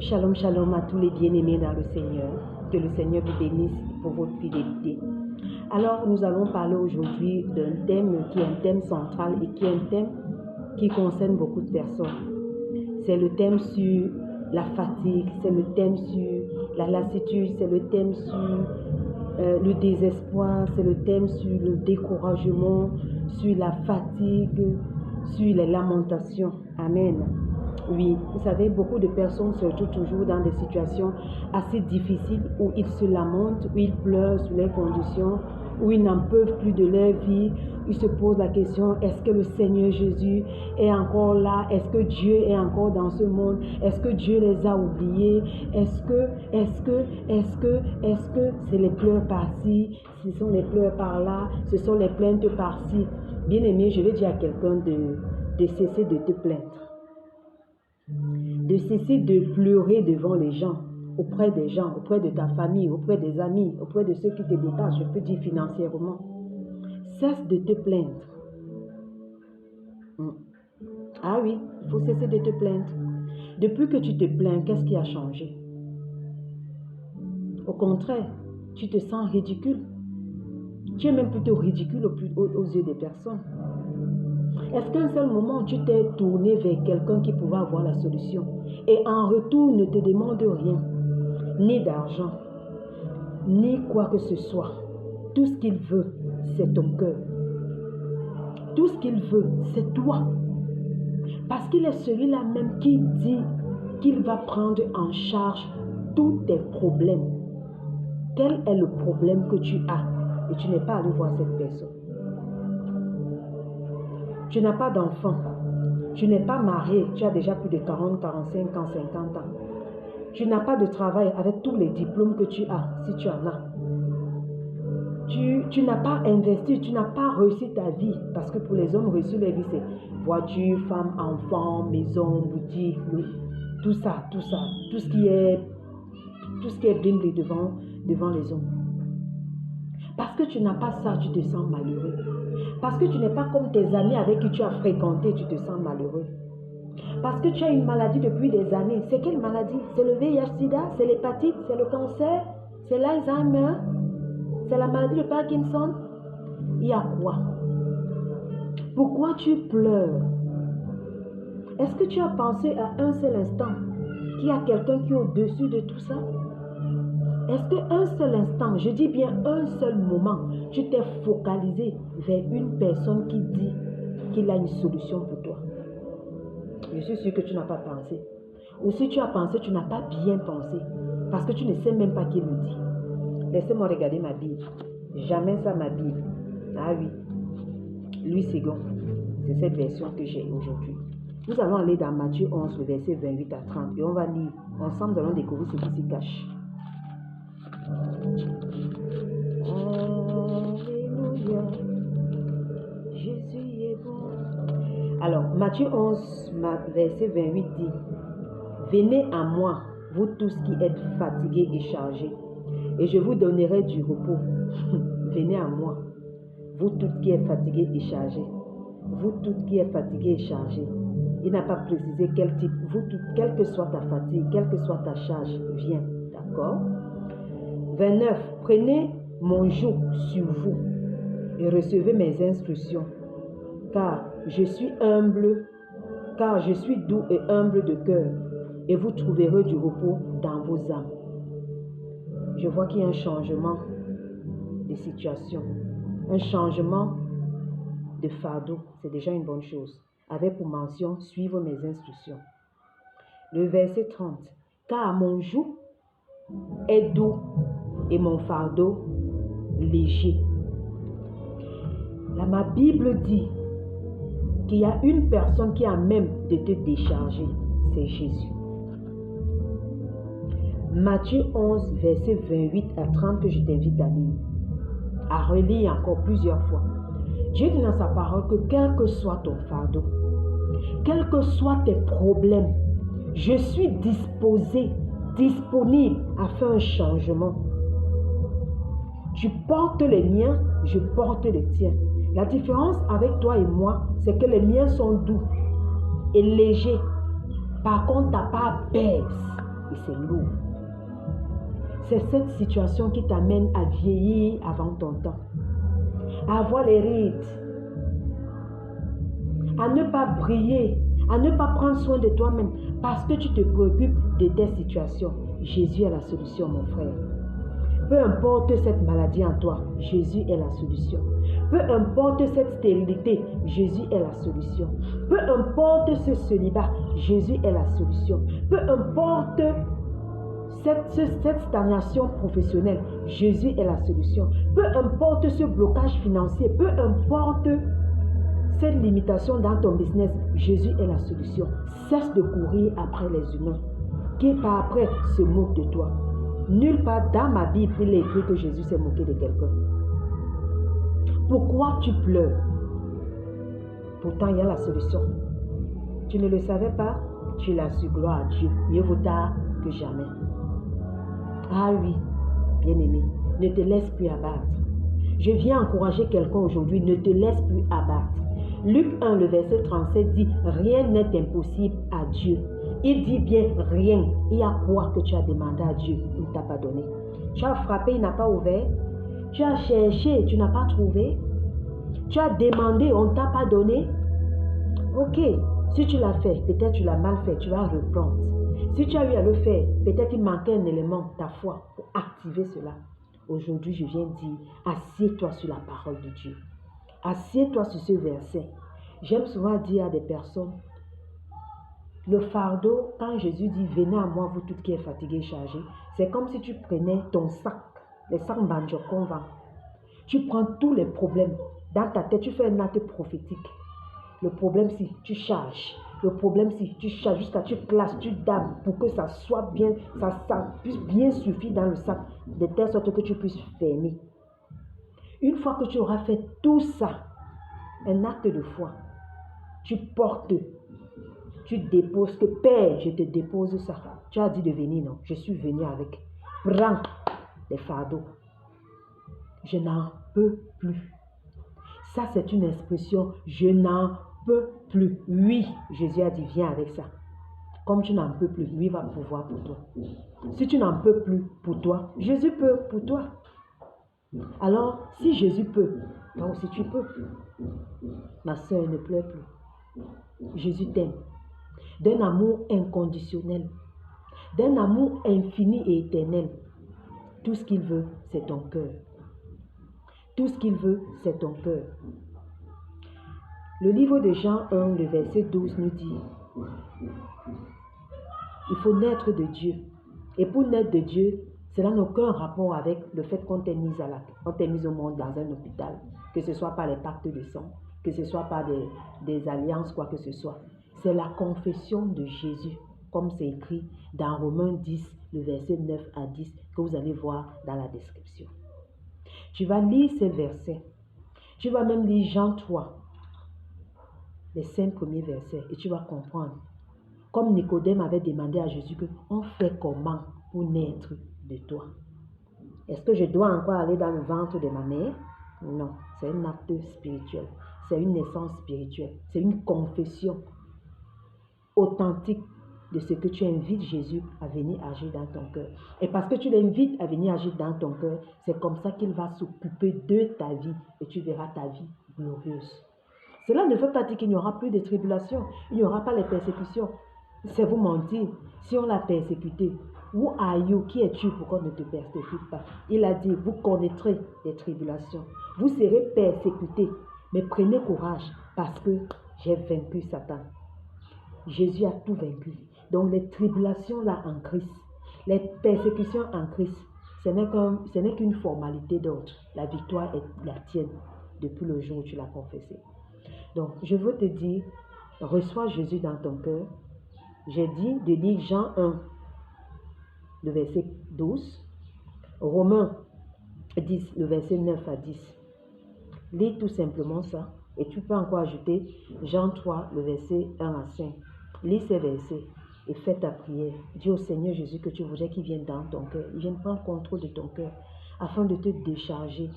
Shalom, shalom à tous les bien-aimés dans le Seigneur. Que le Seigneur vous bénisse pour votre fidélité. Alors, nous allons parler aujourd'hui d'un thème qui est un thème central et qui est un thème qui concerne beaucoup de personnes. C'est le thème sur la fatigue, c'est le thème sur la lassitude, c'est le thème sur le désespoir, c'est le thème sur le découragement, sur la fatigue, sur les lamentations. Amen. Oui, vous savez, beaucoup de personnes se retrouvent toujours dans des situations assez difficiles où ils se lamentent, où ils pleurent sur les conditions, où ils n'en peuvent plus de leur vie. Ils se posent la question, est-ce que le Seigneur Jésus est encore là? Est-ce que Dieu est encore dans ce monde? Est-ce que Dieu les a oubliés? Est-ce que c'est les pleurs par-ci, ce sont les pleurs par-là, ce sont les plaintes par-ci? Bien-aimé, je vais dire à quelqu'un de cesser de te plaindre. De cesser de pleurer devant les gens, auprès des gens, auprès de ta famille, auprès des amis, auprès de ceux qui te dépassent, je peux dire financièrement. Cesse de te plaindre. Ah oui, il faut cesser de te plaindre. Depuis que tu te plains, qu'est-ce qui a changé? Au contraire, tu te sens ridicule. Tu es même plutôt ridicule aux yeux des personnes. Est-ce qu'un seul moment, tu t'es tourné vers quelqu'un qui pouvait avoir la solution et en retour ne te demande rien, ni d'argent, ni quoi que ce soit? Tout ce qu'il veut, c'est ton cœur. Tout ce qu'il veut, c'est toi. Parce qu'il est celui-là même qui dit qu'il va prendre en charge tous tes problèmes. Quel est le problème que tu as et tu n'es pas allé voir cette personne? Tu n'as pas d'enfant, tu n'es pas marié, tu as déjà plus de 40, 45 ans, 50 ans. Tu n'as pas de travail avec tous les diplômes que tu as, si tu en as. Tu n'as pas investi, tu n'as pas réussi ta vie, parce que pour les hommes, réussir leur vie, c'est voiture, femme, enfant, maison, boutique, tout ça, tout ce qui est brimé devant les hommes. Parce que tu n'as pas ça, tu te sens malheureux. Parce que tu n'es pas comme tes amis avec qui tu as fréquenté, tu te sens malheureux. Parce que tu as une maladie depuis des années. C'est quelle maladie? C'est le VIH-Sida, c'est l'hépatite, c'est le cancer, c'est l'Alzheimer, c'est la maladie de Parkinson. Il y a quoi? Pourquoi tu pleures? Est-ce que tu as pensé à un seul instant qu'il y a quelqu'un qui est au-dessus de tout ça? Est-ce qu'un seul instant, je dis bien un seul moment, tu t'es focalisé vers une personne qui dit qu'il a une solution pour toi? Je suis sûre que tu n'as pas pensé. Ou si tu as pensé, tu n'as pas bien pensé. Parce que tu ne sais même pas qui le dit. Laissez-moi regarder ma Bible. Jamais ça, ma Bible. Ah oui. Louis Ségon. C'est cette version que j'ai aujourd'hui. Nous allons aller dans Matthieu 11, le verset 28 à 30. Et on va lire. Ensemble, nous allons découvrir ce qui s'y cache. Alléluia, Jésus est bon. Alors, Matthieu 11, verset 28 dit: Venez à moi, vous tous qui êtes fatigués et chargés, et je vous donnerai du repos. Venez à moi, vous tous qui êtes fatigués et chargés. Vous tous qui êtes fatigués et chargés. Il n'a pas précisé quel type. Vous tous, quelle que soit ta fatigue, quelle que soit ta charge, viens. D'accord? 29. Prenez mon joug sur vous et recevez mes instructions, car je suis doux et humble de cœur, et vous trouverez du repos dans vos âmes. Je vois qu'il y a un changement de situation, un changement de fardeau. C'est déjà une bonne chose, avec pour mention suivre mes instructions. Le verset 30. Car mon joug est doux et mon fardeau léger. Là, ma Bible dit qu'il y a une personne qui a même de te décharger, c'est Jésus. Matthieu 11, verset 28 à 30 que je t'invite à lire, à relire encore plusieurs fois. Dieu dit dans sa parole que quel que soit ton fardeau, quels que soient tes problèmes, je suis disponible à faire un changement. Tu portes les miens, je porte les tiens. La différence avec toi et moi, c'est que les miens sont doux et légers. Par contre, ta part pèse. Et c'est lourd. C'est cette situation qui t'amène à vieillir avant ton temps, à avoir les rides, à ne pas briller, à ne pas prendre soin de toi-même parce que tu te préoccupes de tes situations. Jésus est la solution, mon frère. Peu importe cette maladie en toi, Jésus est la solution. Peu importe cette stérilité, Jésus est la solution. Peu importe ce célibat, Jésus est la solution. Peu importe cette stagnation professionnelle, Jésus est la solution. Peu importe ce blocage financier, peu importe cette limitation dans ton business, Jésus est la solution. Cesse de courir après les humains qui par après se moquent de toi. Nulle part dans ma Bible il est écrit que Jésus s'est moqué de quelqu'un. Pourquoi tu pleures? Pourtant il y a la solution. Tu ne le savais pas? Tu l'as su, gloire à Dieu. Mieux vaut tard que jamais. Ah oui, bien-aimé, ne te laisse plus abattre. Je viens encourager quelqu'un aujourd'hui, ne te laisse plus abattre. Luc 1, le verset 37 dit, rien n'est impossible à Dieu. Il dit bien rien. Il y a quoi que tu as demandé à Dieu, il ne t'a pas donné. Tu as frappé, il n'a pas ouvert. Tu as cherché, tu n'as pas trouvé. Tu as demandé, on ne t'a pas donné. Ok, si tu l'as fait, peut-être tu l'as mal fait, tu vas reprendre. Si tu as eu à le faire, peut-être il manquait un élément, ta foi, pour activer cela. Aujourd'hui, je viens dire, assieds-toi sur la parole de Dieu. Assieds-toi sur ce verset. J'aime souvent dire à des personnes, le fardeau, quand Jésus dit, venez à moi, vous toutes qui êtes fatigués et chargés, c'est comme si tu prenais ton sac, les sacs banjo qu'on vend. Tu prends tous les problèmes. Dans ta tête, tu fais un acte prophétique. Le problème, si tu charges. Le problème, si tu charges jusqu'à tu classes, tu dames pour que ça soit bien, ça puisse bien suffire dans le sac, de telle sorte que tu puisses fermer. Une fois que tu auras fait tout ça, un acte de foi, tu portes, tu déposes, que Père, je te dépose ça. Tu as dit de venir, non? Je suis venu avec. Prends les fardeaux. Je n'en peux plus. Ça, c'est une expression, je n'en peux plus. Oui, Jésus a dit, viens avec ça. Comme tu n'en peux plus, lui va pouvoir pour toi. Si tu n'en peux plus pour toi, Jésus peut pour toi. Alors, si Jésus peut, toi aussi tu peux. Ma soeur, ne pleure plus. Jésus t'aime. D'un amour inconditionnel. D'un amour infini et éternel. Tout ce qu'il veut, c'est ton cœur. Tout ce qu'il veut, c'est ton cœur. Le livre de Jean 1, le verset 12 nous dit, il faut naître de Dieu. Et pour naître de Dieu, cela n'a aucun rapport avec le fait qu'on t'ait mis au monde dans un hôpital, que ce soit par les pactes de sang, que ce soit par des alliances, quoi que ce soit. C'est la confession de Jésus, comme c'est écrit dans Romains 10, le verset 9 à 10, que vous allez voir dans la description. Tu vas lire ces versets. Tu vas même lire Jean 3, les 5 premiers versets, et tu vas comprendre. Comme Nicodème avait demandé à Jésus que on fait comment pour naître de toi? Est-ce que je dois encore aller dans le ventre de ma mère? Non, c'est un acte spirituel. C'est une naissance spirituelle. C'est une confession authentique de ce que tu invites Jésus à venir agir dans ton cœur. Et parce que tu l'invites à venir agir dans ton cœur, c'est comme ça qu'il va s'occuper de ta vie et tu verras ta vie glorieuse. Cela ne veut pas dire qu'il n'y aura plus de tribulations, il n'y aura pas les persécutions. C'est vous mentir. Si on l'a persécuté, who are you? Qui es-tu pour qu'on ne te persécute pas? Il a dit, vous connaîtrez les tribulations. Vous serez persécutés. Mais prenez courage parce que j'ai vaincu Satan. Jésus a tout vaincu. Donc les tribulations là en Christ, les persécutions en Christ, ce n'est qu'une formalité d'ordre. La victoire est la tienne depuis le jour où tu l'as confessé. Donc je veux te dire, reçois Jésus dans ton cœur. J'ai dit de lire Jean 1, le verset 12, Romains 10, le verset 9 à 10. Lis tout simplement ça et tu peux encore ajouter Jean 3, le verset 1 à 5. Lis ces versets et fais ta prière. Dis au Seigneur Jésus que tu voudrais qu'il vienne dans ton cœur. Il vienne prendre contrôle de ton cœur afin de te décharger.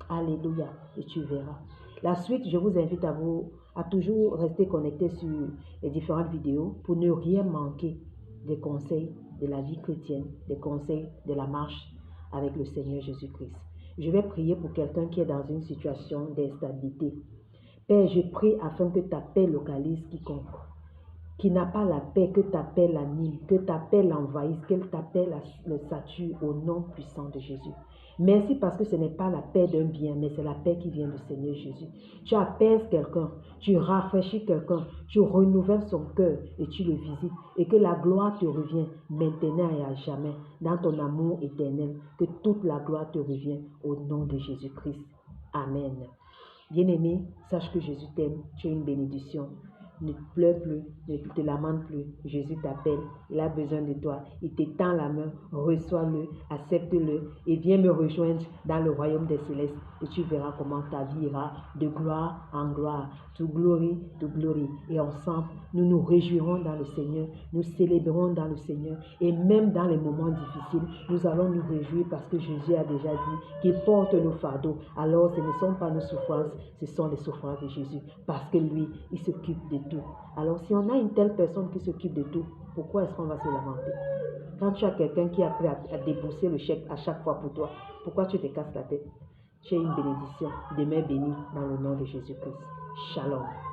Alléluia. Et tu verras. La suite, je vous invite à toujours rester connecté sur les différentes vidéos pour ne rien manquer des conseils de la vie chrétienne, des conseils de la marche avec le Seigneur Jésus-Christ. Je vais prier pour quelqu'un qui est dans une situation d'instabilité. Père, je prie afin que ta paix localise quiconque qui n'a pas la paix, que ta paix l'anime, que ta paix l'envahisse, que ta paix le sature au nom puissant de Jésus. Merci parce que ce n'est pas la paix d'un bien, mais c'est la paix qui vient du Seigneur Jésus. Tu apaises quelqu'un, tu rafraîchis quelqu'un, tu renouvelles son cœur et tu le visites. Et que la gloire te revienne maintenant et à jamais dans ton amour éternel. Que toute la gloire te revienne au nom de Jésus-Christ. Amen. Bien-aimé, sache que Jésus t'aime, tu es une bénédiction. Ne pleure plus, ne te lamente plus. Jésus t'appelle, il a besoin de toi. Il t'étend la main, reçois-le, accepte-le et viens me rejoindre dans le royaume des célestes. Et tu verras comment ta vie ira de gloire en gloire, to glory to glory. Et ensemble, nous nous réjouirons dans le Seigneur, nous célébrons dans le Seigneur. Et même dans les moments difficiles, nous allons nous réjouir parce que Jésus a déjà dit qu'il porte nos fardeaux. Alors ce ne sont pas nos souffrances, ce sont les souffrances de Jésus. Parce que lui, il s'occupe de tout. Alors si on a une telle personne qui s'occupe de tout, pourquoi est-ce qu'on va se lamenter? Quand tu as quelqu'un qui est prêt à débourser le chèque à chaque fois pour toi, pourquoi tu te casses la tête? Tu es une bénédiction. Demeure béni dans le nom de Jésus-Christ. Shalom.